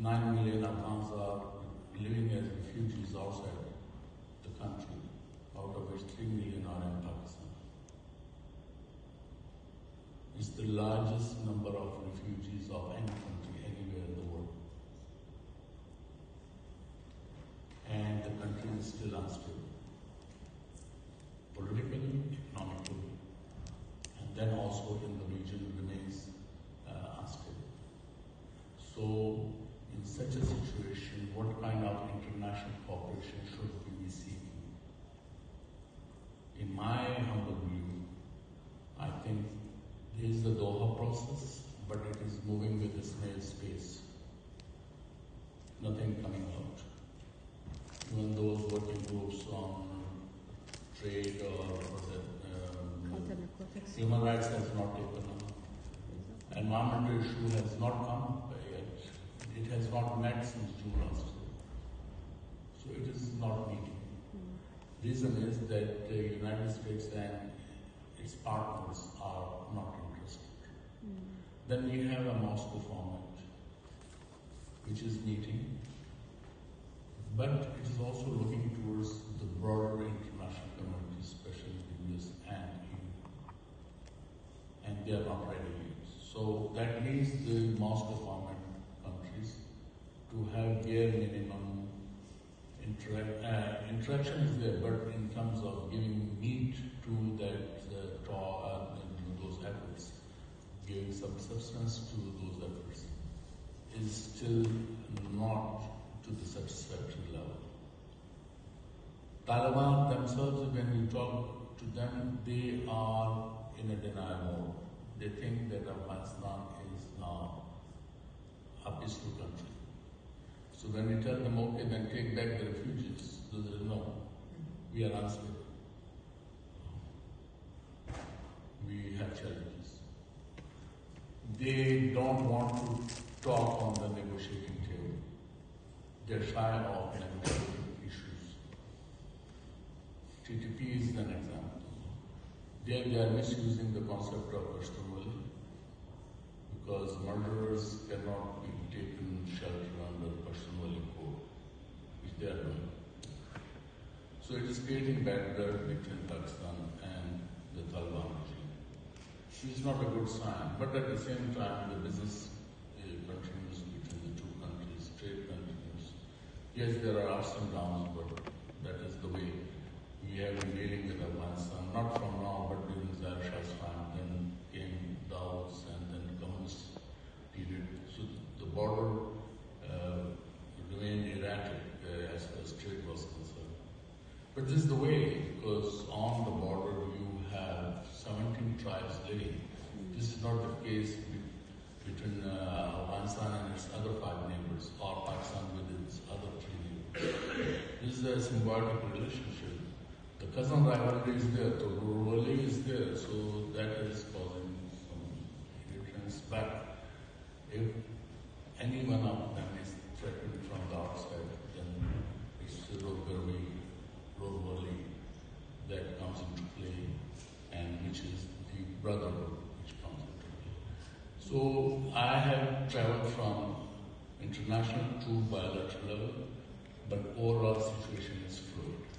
9 million Afghans are living as refugees outside the country, out of which 3 million are in Pakistan. It's the largest number of refugees of any country anywhere in the world. And the country is still unstable, politically, economically, and then also in the region remains unstable. So, in such a situation, what kind of international cooperation should we be seeking? In my humble view, I think there is the Doha process, but it is moving with a snail's pace. Nothing coming out. Even those working groups on trade or human rights has not taken up. Environmental issue has not come up yet. It has not met since June last year. So it is not meeting. Reason is that the United States and its partners are not interested. Then we have a Moscow format, which is meeting, but it is also looking towards the broader international community, especially the US and EU. And they are not ready yet. So that leaves the Moscow format countries to have their minimum interaction is there, but in terms of giving meat to those efforts, giving some substance to those efforts, is still not to the satisfactory level. Taliban themselves, when you talk to them, they are in a denial mode. They think that Afghanistan is now a peaceful country. So when we tell them, okay, then take back the refugees, they say, no, we are unstable. We have challenges. They don't want to talk on the negotiating table. They're shy of negotiating issues. TTP is an example. They are misusing the concept of Pashtunwali because murderers cannot be taken shelter under the Pashtunwali code, which they are doing. So it is creating bad blood between Pakistan and the Taliban regime. Which is not a good sign, but at the same time, the business continues between the two countries, trade continues. Yes, there are ups and downs, but that is the way we have been dealing with Afghanistan, not from now, but during Zahir Shah's time, then came Dawood's and then communist period. So the border remained erratic as far as trade was concerned. But this is the way, because on the border you have 17 tribes living. This is not the case between Afghanistan and its other 5 neighbors, or Pakistan with its other 3 neighbors. This is a symbiotic relationship. The cousin rivalry is there, the rivalry is there, so that is causing some irritants. But if any one of them is threatened from the outside, then it's the rivalry that comes into play, and which is the brotherhood which comes into play. So I have traveled from international to bilateral level, but overall situation is fluid.